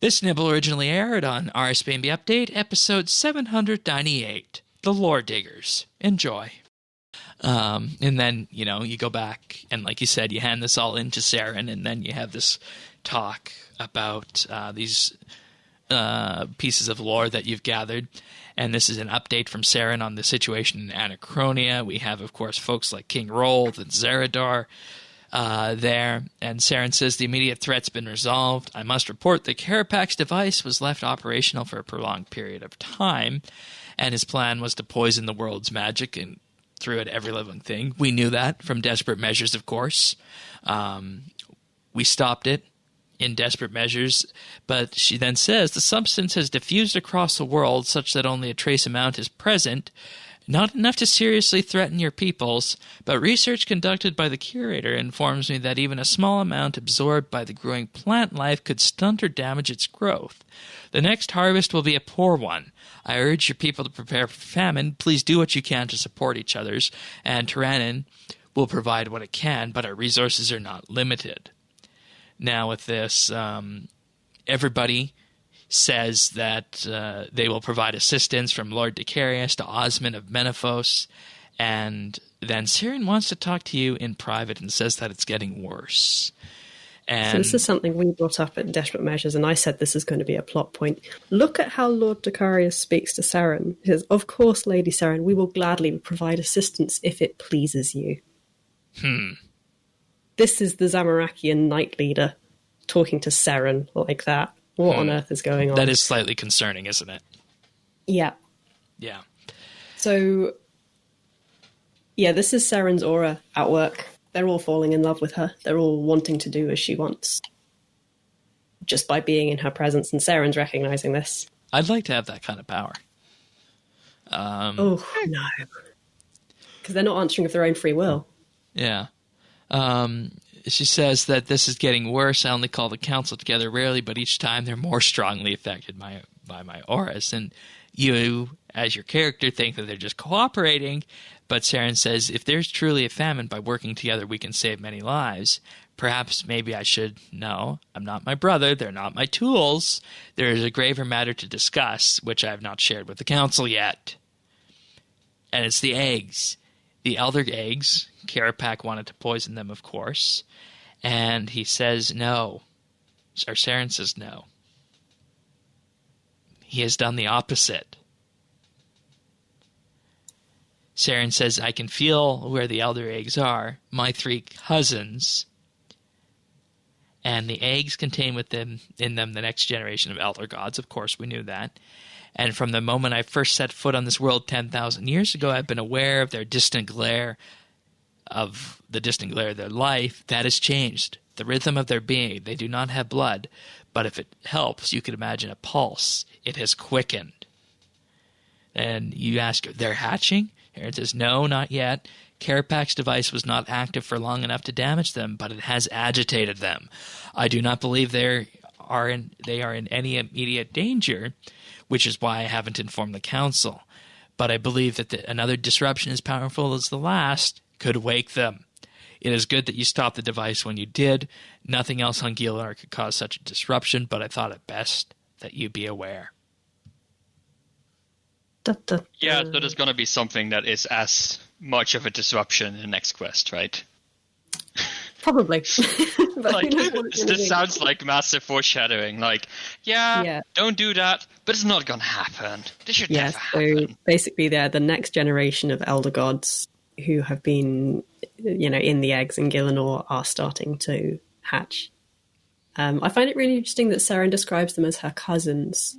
This nibble originally aired on RSBANDB Update, episode 798, The Lore Diggers. Enjoy. And then, you go back and, like you said, you hand this all in to Seren, and then you have this talk about these pieces of lore that you've gathered. And this is an update from Seren on the situation in Anachronia. We have, of course, folks like King Rolth and Zeradar there. And Seren says the immediate threat's been resolved. I must report that Kerapac's device was left operational for a prolonged period of time, and his plan was to poison the world's magic and threw at every living thing. We knew that from Desperate Measures, of course. We stopped it in Desperate Measures, but she then says the substance has diffused across the world such that only a trace amount is present, not enough to seriously threaten your peoples, but research conducted by the curator informs me that even a small amount absorbed by the growing plant life could stunt or damage its growth. The next harvest will be a poor one. I urge your people to prepare for famine. Please do what you can to support each other's, and Tyrannin will provide what it can, but our resources are not limited. Now with this, everybody says that they will provide assistance, from Lord Decarius to Osmond of Menephos, and then Seren wants to talk to you in private and says that it's getting worse. And so this is something we brought up at Desperate Measures, and I said this is going to be a plot point. Look at how Lord Decarius speaks to Seren. He says, "Of course, Lady Seren, we will gladly provide assistance if it pleases you." This is the Zamorakian Knight Leader talking to Seren like that. What on earth is going on? That is slightly concerning, isn't it? Yeah. Yeah. So, yeah, this is Seren's aura at work. They're all falling in love with her. They're all wanting to do as she wants, just by being in her presence, and Seren's recognizing this. I'd like to have that kind of power. Oh, no. Because they're not answering of their own free will. Yeah. She says that this is getting worse. I only call the council together rarely, but each time they're more strongly affected by my auras. And you, as your character, think that they're just cooperating. But Seren says, if there's truly a famine, by working together we can save many lives. Perhaps maybe I should know. I'm not my brother. They're not my tools. There is a graver matter to discuss, which I have not shared with the council yet. And it's the eggs. The elder eggs. Kerapac wanted to poison them, of course. And he says no. Or Seren says no. He has done the opposite. Seren says, I can feel where the elder eggs are, my 3 cousins, and the eggs contain in them the next generation of elder gods. Of course, we knew that. And from the moment I first set foot on this world 10,000 years ago, I've been aware of their distant glare, of their life. That has changed. The rhythm of their being. They do not have blood, but if it helps, you could imagine a pulse. It has quickened. And you ask, they're hatching? Aaron says, no, not yet. Kerapac's device was not active for long enough to damage them, but it has agitated them. I do not believe they are in any immediate danger, which is why I haven't informed the council. But I believe that another disruption as powerful as the last could wake them. It is good that you stopped the device when you did. Nothing else on Gielar could cause such a disruption, but I thought it best that you be aware. Yeah, so there's going to be something that is as much of a disruption in the next quest, right? Probably. But like, this sounds like massive foreshadowing. Like, don't do that, but it's not going to happen. This should never happen. So basically they're the next generation of elder gods who have been, in the eggs in Gielinor are starting to hatch. I find it really interesting that Seren describes them as her cousins.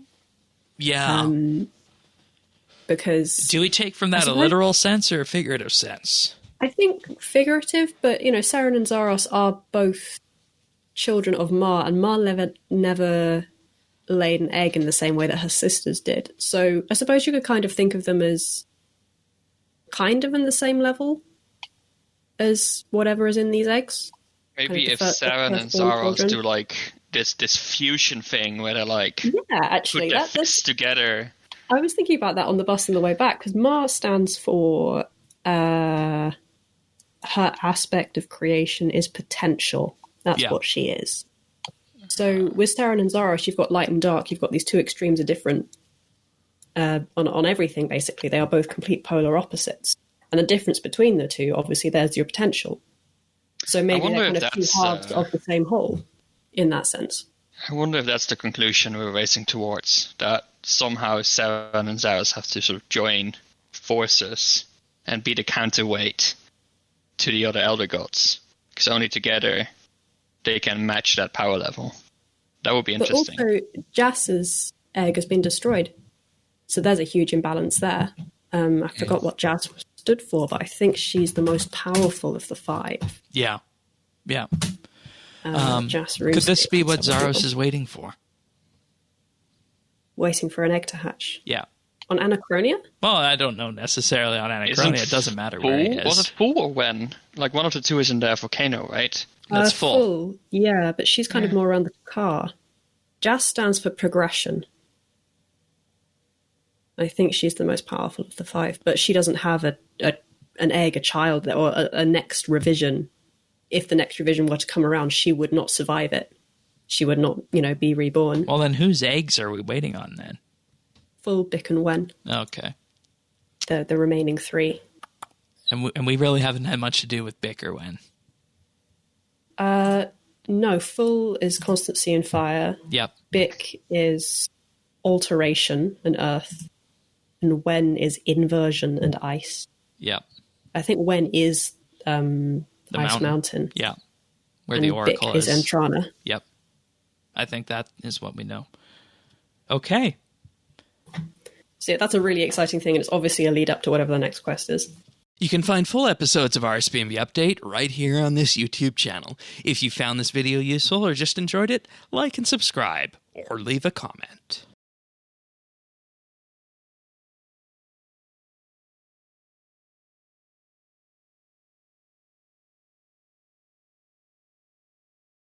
Yeah. Because do we take from that a literal sense or a figurative sense? I think figurative, but Seren and Zaros are both children of Ma, and Ma never laid an egg in the same way that her sisters did. So I suppose you could kind of think of them as kind of in the same level as whatever is in these eggs. Maybe if Seren and Zaros do like this fusion thing where they put their fists together. I was thinking about that on the bus on the way back, because Ma stands for her aspect of creation is potential. That's what she is. So with Seren and Zaros, you've got light and dark. You've got these two extremes of different on everything, basically. They are both complete polar opposites. And the difference between the two, obviously, there's your potential. So maybe they're kind of two halves of the same whole in that sense. I wonder if that's the conclusion we're racing towards, that somehow Seren and Zaros have to sort of join forces and be the counterweight to the other Elder Gods. Because only together they can match that power level. That would be interesting. But also, Jas's egg has been destroyed. So there's a huge imbalance there. I forgot what Jas stood for, but I think she's the most powerful of the 5. Yeah. Could this be what Zaros is waiting for? Waiting for an egg to hatch? Yeah. On Anachronia? Well, I don't know necessarily on Anachronia. It doesn't matter where he is. Was it full or when? Like, one of the two is in the volcano, right? That's full. Yeah, but she's kind of more around the car. Jas stands for progression. I think she's the most powerful of the 5, but she doesn't have an egg, a child, or a next revision. If the next revision were to come around, she would not survive it. She would not, be reborn. Well, then whose eggs are we waiting on then? Full, Bick, and Wen. Okay. The remaining 3. And we really haven't had much to do with Bick or Wen. No, Full is constancy and fire. Yep. Bick is alteration and earth. And Wen is inversion and ice. Yep. I think Wen is Ice Mountain. Yeah. Where the Oracle Bick is Entrana. Yep. I think that is what we know. Okay. So yeah, that's a really exciting thing, and it's obviously a lead up to whatever the next quest is. You can find full episodes of RSBANDB Update right here on this YouTube channel. If you found this video useful or just enjoyed it, like and subscribe, or leave a comment.